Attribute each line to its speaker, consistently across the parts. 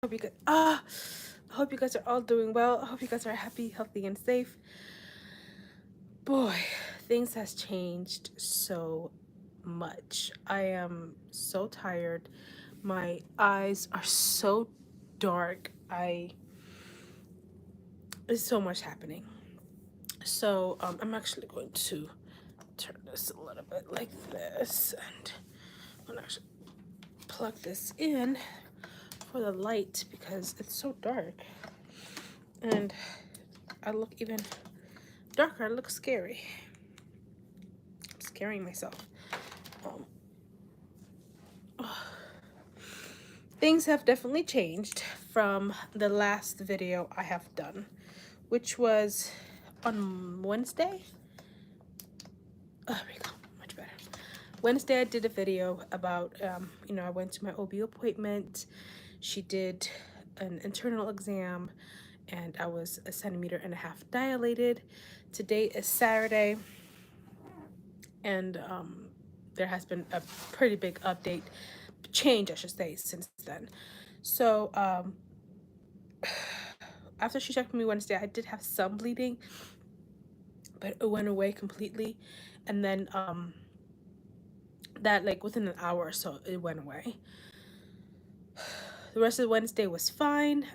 Speaker 1: Hope you guys I hope you guys are all doing well. I hope you guys are happy, healthy, and safe. Boy, things has changed so much. I am so tired. My eyes are so dark. I There's so much happening. So I'm actually going to turn this a little bit like this, and I'm gonna actually plug this in for the light because it's so dark, and I look even darker. I look scary. I'm scaring myself. Um, things have definitely changed from the last video I have done, which was on Wednesday. Oh, there we go, much better. Wednesday I did a video about, I went to my OB appointment. She did an internal exam and I was 1.5 centimeters dilated. Today is Saturday, and there has been a pretty big change I should say, since then. So after she checked me Wednesday, I did have some bleeding, but it went away completely. And then that, like, within an hour or so, it went away. The rest of Wednesday was fine.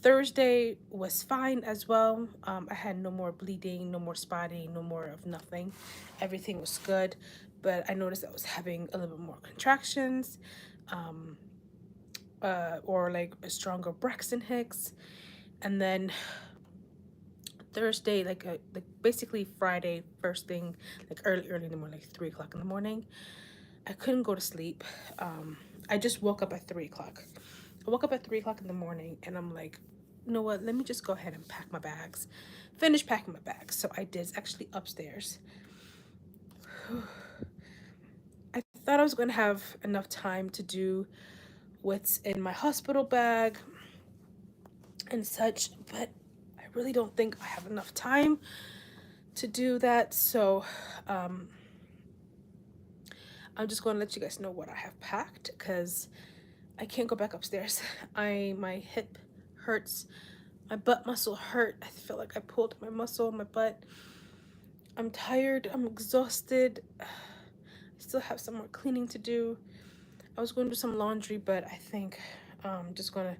Speaker 1: Thursday was fine as well. I had no more bleeding, no more spotting, no more of nothing. Everything was good, but I noticed I was having a little bit more contractions, or like a stronger Braxton Hicks. And then Thursday, like basically Friday, first thing, like early in the morning, like 3 o'clock in the morning, I couldn't go to sleep. I just woke up at 3 o'clock. I woke up at 3 o'clock in the morning, and I'm like, you know what? Let me just go ahead and pack my bags. Finish packing my bags. So I did. It's actually upstairs. I thought I was gonna have enough time to do what's in my hospital bag and such, but I really don't think I have enough time to do that. So I'm just going to let you guys know what I have packed, because I can't go back upstairs. My hip hurts, my butt muscle hurt. I feel like I pulled my muscle in my butt. I'm tired, I'm exhausted. I still have some more cleaning to do. I was going to do some laundry, but I think I'm just going to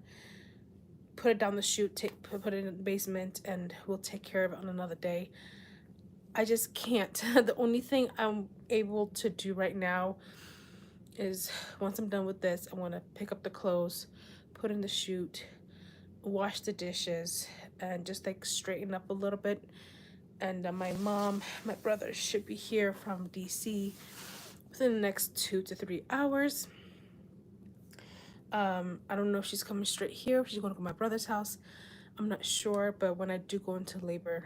Speaker 1: put it down the chute, put it in the basement, and we'll take care of it on another day. I just can't. The only thing I'm able to do right now is, once I'm done with this, I want to pick up the clothes, put in the chute, wash the dishes, and just like straighten up a little bit. And my mom, my brother should be here from DC within the next 2 to 3 hours. I don't know if she's coming straight here, if she's going to go to my brother's house. I'm not sure, but when I do go into labor,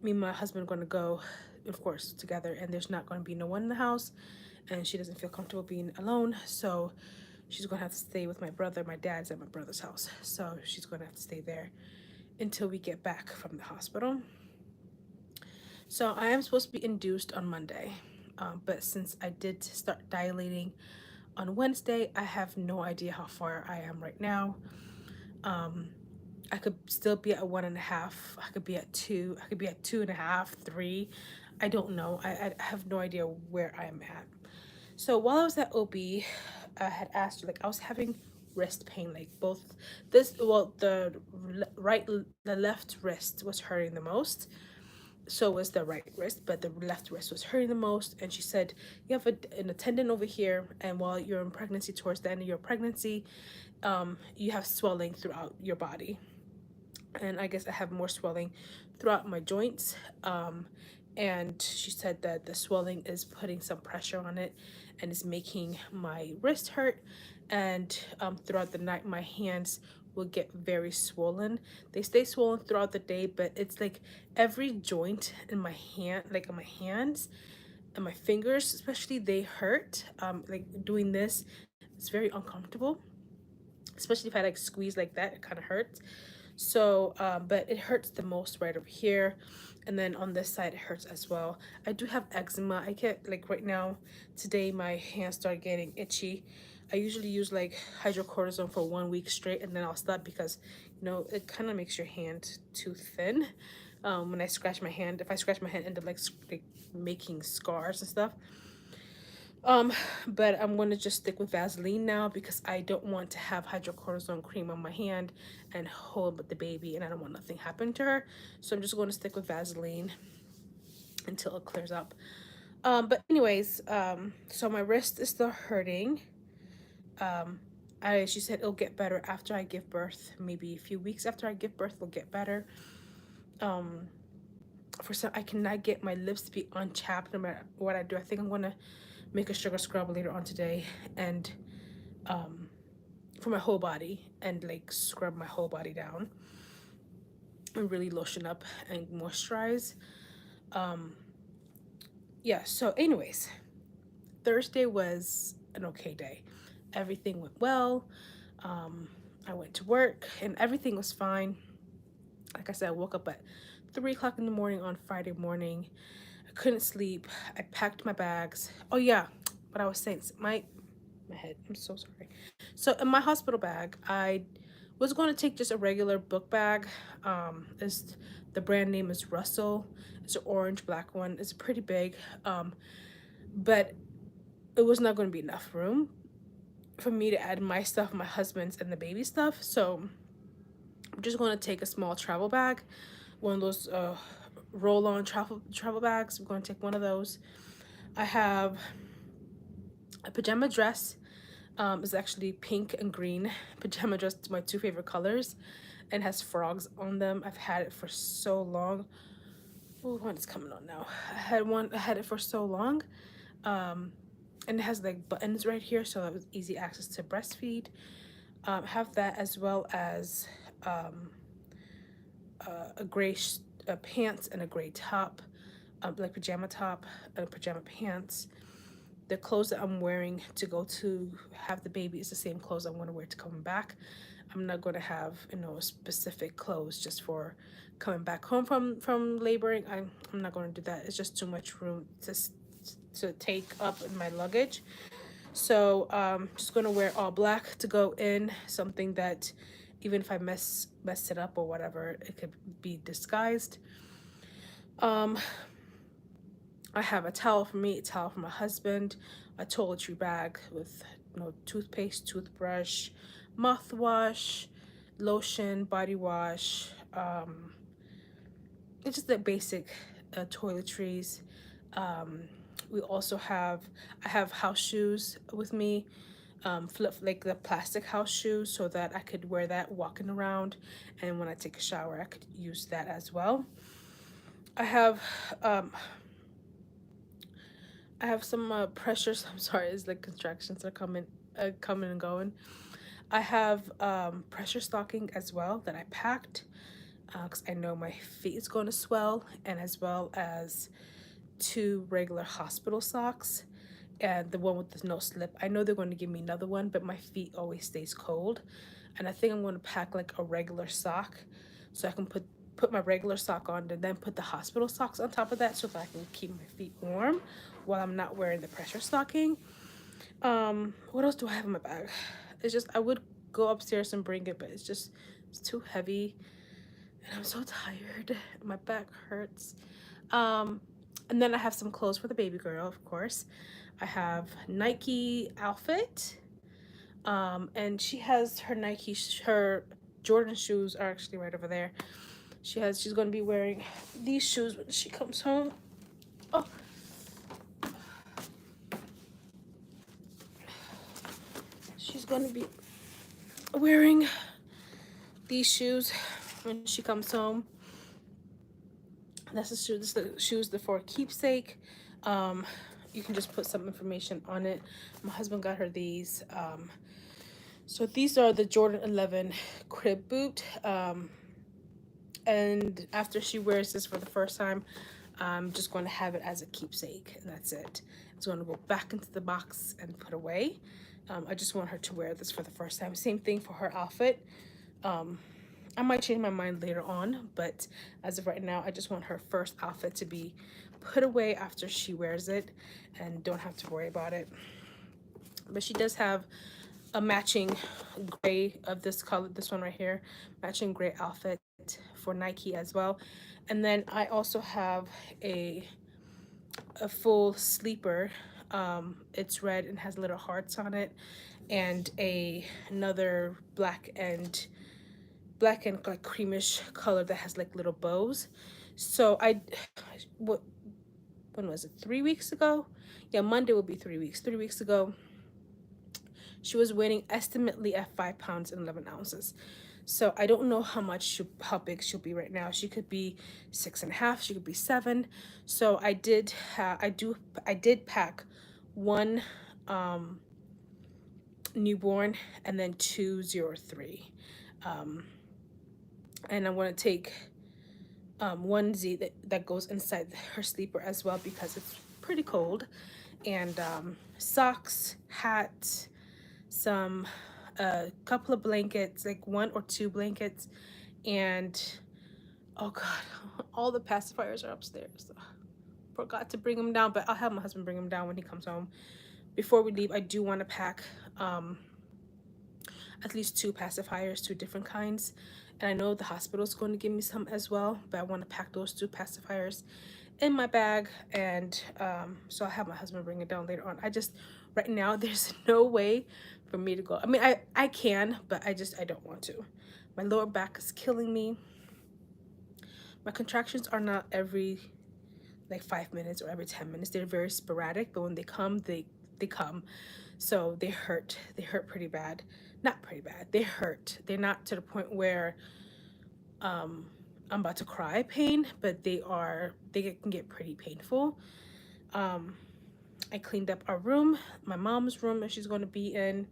Speaker 1: me and my husband are going to go, of course, together, and there's not going to be no one in the house, and she doesn't feel comfortable being alone, so she's going to have to stay with my brother. My dad's at my brother's house, so she's going to have to stay there until we get back from the hospital. So I am supposed to be induced on Monday, but since I did start dilating on Wednesday, I have no idea how far I am right now. I could still be at 1.5. I could be at 2. I could be at 2.5, 3. I don't know. I have no idea where I am at. So while I was at OB, I had asked her, like, I was having wrist pain, like both the left wrist was hurting the most. So was the right wrist, but the left wrist was hurting the most. And she said, you have a tendon over here, and while you're in pregnancy, towards the end of your pregnancy, you have swelling throughout your body. And I guess I have more swelling throughout my joints. And she said that the swelling is putting some pressure on it and is making my wrist hurt. And throughout the night, my hands will get very swollen. They stay swollen throughout the day, but it's like every joint in my hand, like on my hands and my fingers especially, they hurt. Like doing this, it's very uncomfortable, especially if I like squeeze like that, it kind of hurts. So but it hurts the most right over here, and then on this side it hurts as well. I do have eczema. I get, like, right now, today my hands started getting itchy. I usually use like hydrocortisone for 1 week straight, and then I'll stop because, you know, it kind of makes your hand too thin. When I scratch my hand, if I scratch my hand, end up like making scars and stuff. Um, but I'm going to just stick with Vaseline now because I don't want to have hydrocortisone cream on my hand and hold the baby, and I don't want nothing happen to her. So I'm just going to stick with Vaseline until it clears up. But anyways, so my wrist is still hurting. She said it'll get better after I give birth. Maybe a few weeks after I give birth, it'll get better. For some, I cannot get my lips to be unchapped no matter what I do. I think I'm gonna make a sugar scrub later on today, and for my whole body, and like scrub my whole body down and really lotion up and moisturize. Yeah, so anyways, Thursday was an okay day. Everything went well. I went to work and everything was fine. Like I said, I woke up at 3 o'clock in the morning on Friday morning. I couldn't sleep. I packed my bags. Oh yeah, what I was saying, my head, I'm so sorry. So in my hospital bag, I was going to take just a regular book bag. It's, the brand name is Russell. It's an orange black one. It's pretty big, but it was not going to be enough room for me to add my stuff, my husband's, and the baby stuff. So I'm just going to take a small travel bag, one of those roll-on travel bags. I'm going to take one of those. I have a pajama dress. It's actually pink and green pajama dress, my two favorite colors, and has frogs on them. I've had it for so long. Oh, one is coming on now. I had it for so long. And it has like buttons right here, so that was easy access to breastfeed. Have that, as well as a gray pants and a gray top, like pajama top and pajama pants. The clothes that I'm wearing to go to have the baby is the same clothes I'm going to wear to come back. I'm not going to have, you know, specific clothes just for coming back home from laboring. I'm not going to do that. It's just too much room to take up in my luggage. So just gonna wear all black to go in, something that even if I mess it up or whatever, it could be disguised. I have a towel for me, a towel for my husband, a toiletry bag with, you know, toothpaste, toothbrush, mouthwash, lotion, body wash. It's just the basic toiletries. We also have, I have house shoes with me, flip, like the plastic house shoes, so that I could wear that walking around, and when I take a shower I could use that as well. I have some pressures. I'm sorry, it's like contractions are coming and going. I have pressure stocking as well that I packed because I know my feet is going to swell, and as well as 2 regular hospital socks and the one with the no slip. I know they're going to give me another one, but my feet always stays cold, and I think I'm going to pack like a regular sock so I can put my regular sock on and then put the hospital socks on top of that so that I can keep my feet warm while I'm not wearing the pressure stocking. What else do I have in my bag? It's just, I would go upstairs and bring it, but it's too heavy and I'm so tired. My back hurts. And then I have some clothes for the baby girl, of course. I have Nike outfit. And she has her her Jordan shoes are actually right over there. She's going to be wearing these shoes when she comes home. Oh. She's going to be wearing these shoes when she comes home. That's the shoe. This is the shoes for keepsake. You can just put some information on it. My husband got her these. So these are the Jordan 11 crib boot. And after she wears this for the first time, I'm just going to have it as a keepsake, and that's it. It's going to go back into the box and put away. I just want her to wear this for the first time. Same thing for her outfit. I might change my mind later on, but as of right now, I just want her first outfit to be put away after she wears it and don't have to worry about it. But she does have a matching gray of this color, this one right here, matching gray outfit for Nike as well. And then I also have a a full sleeper. It's red and has little hearts on it, and another black and like creamish color that has like little bows. So what when was it? 3 weeks ago? Yeah, Monday will be 3 weeks. 3 weeks ago, she was weighing estimately at 5 pounds and 11 ounces. So I don't know how big she'll be right now. She could be 6.5. She could be 7. So I did pack one newborn and then 203. And I'm going to take onesie that goes inside her sleeper as well because it's pretty cold. And socks, hat, some a couple of blankets, like 1 or 2 blankets, and oh god, all the pacifiers are upstairs. Forgot to bring them down, but I'll have my husband bring them down when he comes home. Before we leave, I do want to pack at least 2 pacifiers, 2 different kinds. And I know the hospital is going to give me some as well, but I want to pack those 2 pacifiers in my bag. And so I'll have my husband bring it down later on. Right now, there's no way for me to go. I mean, I can, but I don't want to. My lower back is killing me. My contractions are not every like 5 minutes or every 10 minutes. They're very sporadic, but when they come, they come. So they hurt. They hurt pretty bad. Not pretty bad. They hurt. They're not to the point where I'm about to cry pain, but they can get pretty painful. I cleaned up our room, my mom's room that she's going to be in.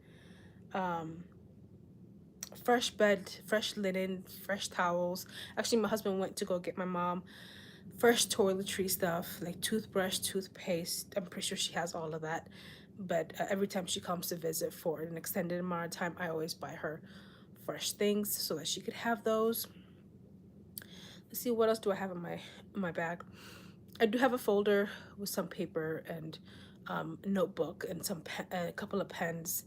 Speaker 1: Fresh bed, fresh linen, fresh towels. Actually, my husband went to go get my mom fresh toiletry stuff, like toothbrush, toothpaste. I'm pretty sure she has all of that. But every time she comes to visit for an extended amount of time, I always buy her fresh things so that she could have those. Let's see, what else do I have in my bag? I do have a folder with some paper and a notebook and a couple of pens.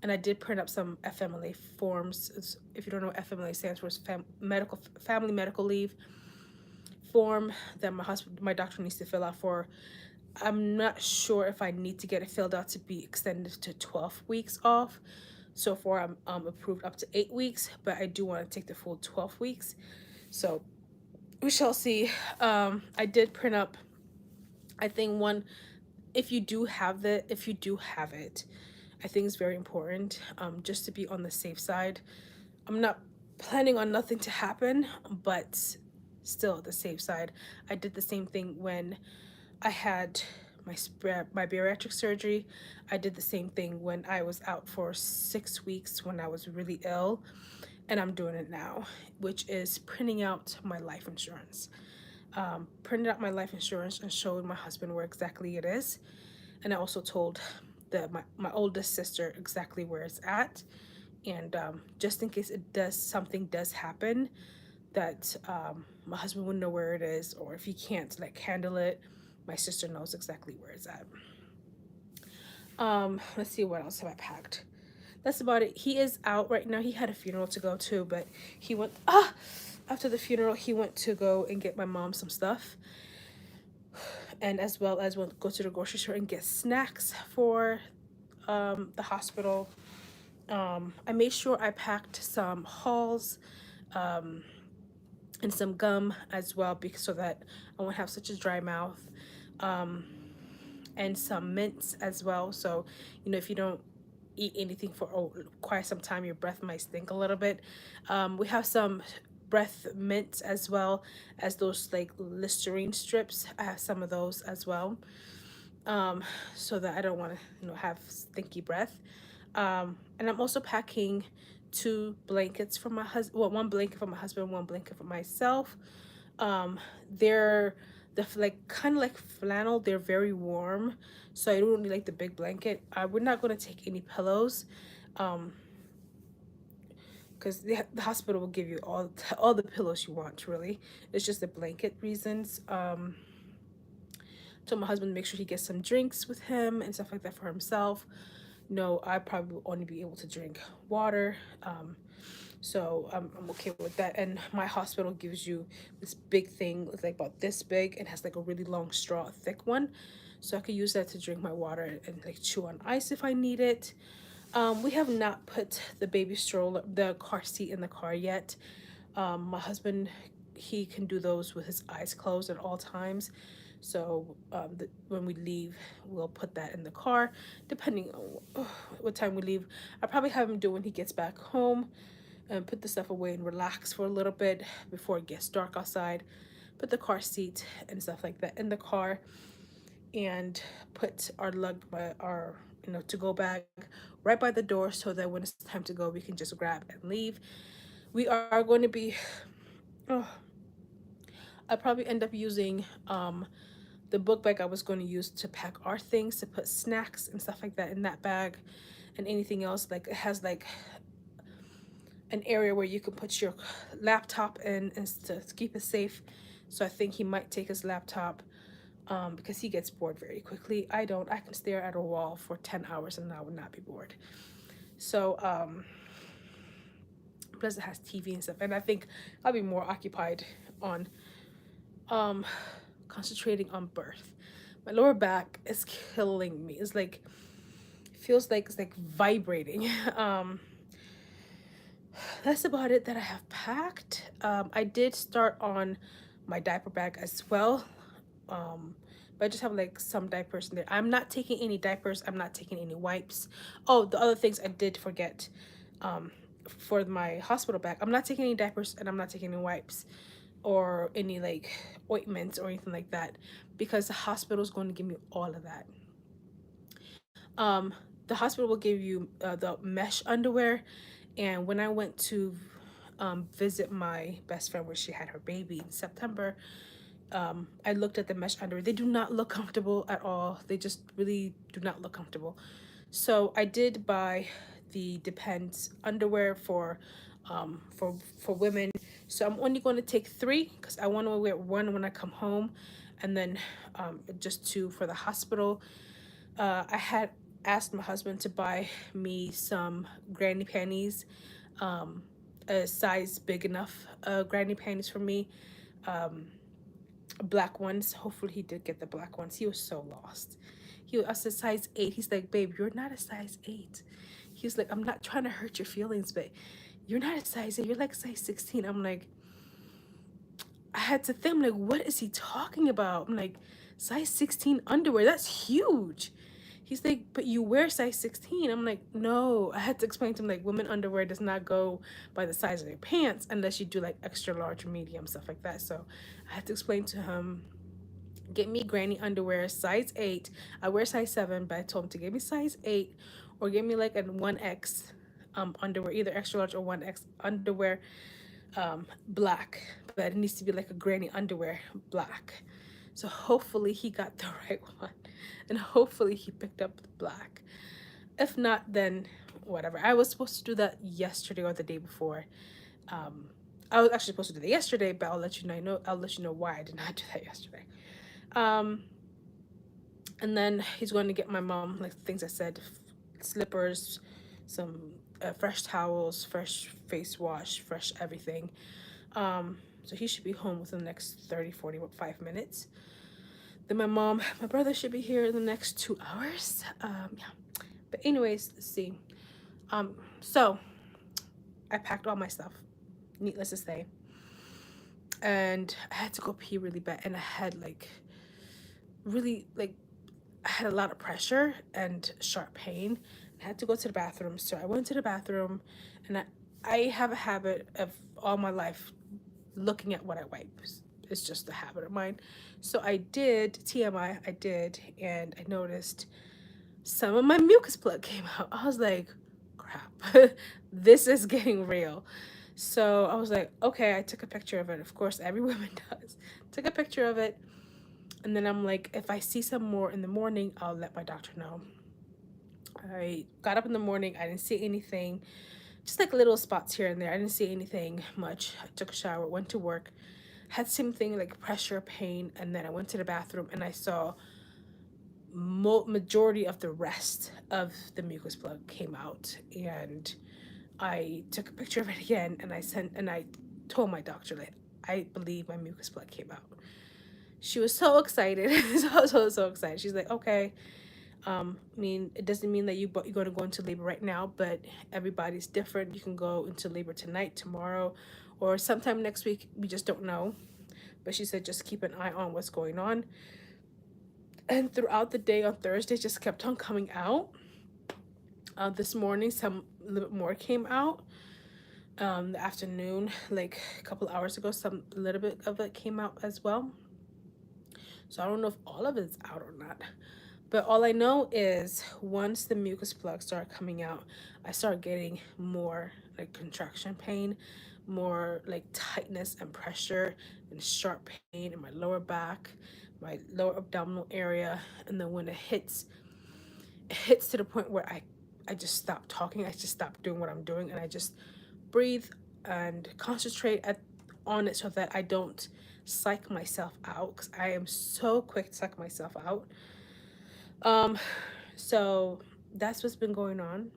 Speaker 1: And I did print up some FMLA forms. If you don't know what FMLA stands for, it's family medical leave form that my doctor needs to fill out for. I'm not sure if I need to get it filled out to be extended to 12 weeks off. So far, I'm approved up to 8 weeks, but I do want to take the full 12 weeks. So we shall see. I did print up, I think one, if you do have it, I think it's very important, just to be on the safe side. I'm not planning on nothing to happen, but still the safe side. I did the same thing when I had my bariatric surgery. I did the same thing when I was out for 6 weeks when I was really ill, and I'm doing it now, which is printing out my life insurance. Printed out my life insurance and showed my husband where exactly it is, and I also told my oldest sister exactly where it's at, and just in case something does happen, that my husband would know where it is, or if he can't like handle it, my sister knows exactly where it's at. Let's see, what else have I packed? That's about it. He is out right now. He had a funeral to go to, but he went after the funeral, he went to go and get my mom some stuff, and as well as went go to the grocery store and get snacks for the hospital. I made sure I packed some Halls and some gum as well, because so that I won't have such a dry mouth, and some mints as well. So, if you don't eat anything for quite some time, your breath might stink a little bit. We have some breath mints as well as those like Listerine strips. I have some of those as well, so that I don't want to have stinky breath. And I'm also packing 2 blankets for my husband. Well, 1 blanket for my husband, 1 blanket for myself. They're like kind of like flannel. They're very warm, so I don't really like the big blanket. We're not going to take any pillows, because the hospital will give you all the pillows you want. Really, it's just the blanket reasons. Told my husband to make sure he gets some drinks with him and stuff like that for himself. no, I probably will only be able to drink water. So I'm okay with that. And my hospital gives you this big thing. It's like about this big. It has like a really long straw, a thick one. So I could use that to drink my water and like chew on ice if I need it. We have not put the baby stroller, the car seat in the car yet. My husband, he can do those with his eyes closed at all times. So when we leave, we'll put that in the car, depending on what time we leave. I probably have him do when he gets back home, and put the stuff away and relax for a little bit before it gets dark outside. Put the car seat and stuff like that in the car, and put our to go bag right by the door, so that when it's time to go, we can just grab and leave. We are going to be, oh, I probably end up using the book bag I was going to use to pack our things, to put snacks and stuff like that in that bag, and anything else. Like, it has like an area where you can put your laptop in and to keep it safe. So I think he might take his laptop, because he gets bored very quickly. I don't. I can stare at a wall for 10 hours and I would not be bored. So plus it has TV and stuff, and I think I'll be more occupied on um concentrating on birth. My lower back is killing me. It's like, it feels like it's like vibrating. That's about it that I have packed. I did start on my diaper bag as well. But I just have like some diapers in there. I'm not taking any diapers. I'm not taking any wipes. Oh, the other things I did forget, for my hospital bag, I'm not taking any diapers and I'm not taking any wipes or any like ointments or anything like that, because the hospital is going to give me all of that. The hospital will give you the mesh underwear. And when I went to visit my best friend where she had her baby in September, I looked at the mesh underwear. They do not look comfortable at all. They just really do not look comfortable. So I did buy the Depends underwear for women. So I'm only going to take three because I want to wear one when I come home, and then just two for the hospital. I had asked my husband to buy me some granny panties, a size big enough granny panties for me, black ones. Hopefully he did get the black ones. He was so lost. I said size 8. He's like, babe, you're not a size 8. He was like, I'm not trying to hurt your feelings, but you're not a size 8. You're like size 16. I'm like, I had to think, I'm like, what is he talking about? I'm like, size 16 underwear, that's huge. He's like, but you wear size 16. I'm like, no. I had to explain to him, like, women underwear does not go by the size of your pants unless you do like extra large or medium, stuff like that. So I had to explain to him, get me granny underwear, size 8. I wear size 7, but I told him to get me size 8 or get me like a 1X underwear, either extra large or 1X underwear, black, but it needs to be like a granny underwear black. So hopefully he got the right one, and hopefully he picked up the black. If not, then whatever. I was supposed to do that yesterday or the day before. I was actually supposed to do that yesterday, but I'll let you know. I'll let you know why I did not do that yesterday. Um, and then he's going to get my mom, like things I said, slippers, some fresh towels, fresh face wash, fresh everything. So he should be home within the next 30, 45 minutes. Then my brother should be here in the next 2 hours. Yeah. But anyways, let's see. So I packed all my stuff, needless to say. And I had to go pee really bad. And I had like really like I had a lot of pressure and sharp pain. I had to go to the bathroom. So I went to the bathroom, and I have a habit of all my life looking at what I wipe. It's just a habit of mine. So I did, TMI, I did, and I noticed some of my mucus plug came out. I was like, crap, this is getting real. So I was like, okay, I took a picture of it. Of course, every woman does. Took a picture of it. And then I'm like, if I see some more in the morning, I'll let my doctor know. I got up in the morning. I didn't see anything. Just like little spots here and there. I didn't see anything much. I took a shower, went to work, had same thing like pressure, pain, and then I went to the bathroom and I saw majority of the rest of the mucus plug came out, and I took a picture of it again, and I told my doctor, like, I believe my mucus plug came out. She was so excited, so excited. She's like, okay. I mean, it doesn't mean that you're going to go into labor right now, but everybody's different. You can go into labor tonight, tomorrow, or sometime next week. We just don't know. But she said just keep an eye on what's going on. And throughout the day on Thursday, just kept on coming out. This morning, some a little bit more came out. The afternoon, like a couple hours ago, some a little bit of it came out as well. So I don't know if all of it's out or not. But all I know is once the mucus plugs start coming out, I start getting more like contraction pain, more like tightness and pressure and sharp pain in my lower back, my lower abdominal area. And then when it hits to the point where I just stop talking, I just stop doing what I'm doing, and I just breathe and concentrate on it so that I don't psych myself out, because I am so quick to psych myself out. Um, so that's what's been going on.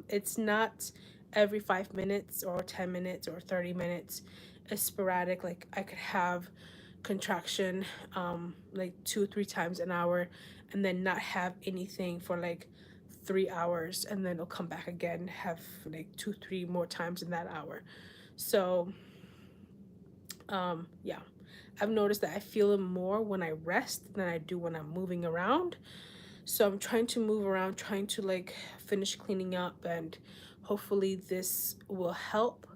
Speaker 1: It's not every 5 minutes or 10 minutes or 30 minutes. It's sporadic. Like I could have contraction like 2 or 3 times an hour, and then not have anything for like 3 hours, and then it'll come back again, have like 2 3 more times in that hour. So yeah, I've noticed that I feel it more when I rest than I do when I'm moving around. So I'm trying to move around, trying to like finish cleaning up, and hopefully this will help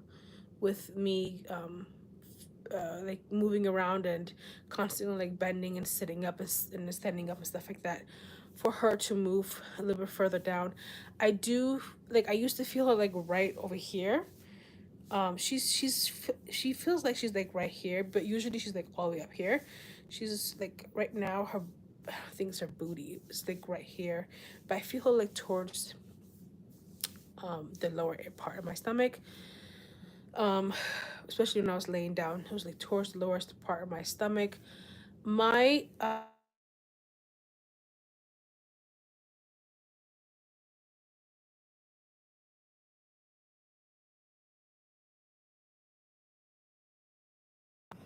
Speaker 1: with me like moving around and constantly like bending and sitting up and standing up and stuff like that, for her to move a little bit further down. I do, like, I used to feel her like right over here. She feels like she's like right here, but usually she's like all the way up here. She's like right now her, I think it's her booty is like right here, but I feel her like towards the lower part of my stomach. um Especially when I was laying down, it was like towards the lowest part of my stomach. My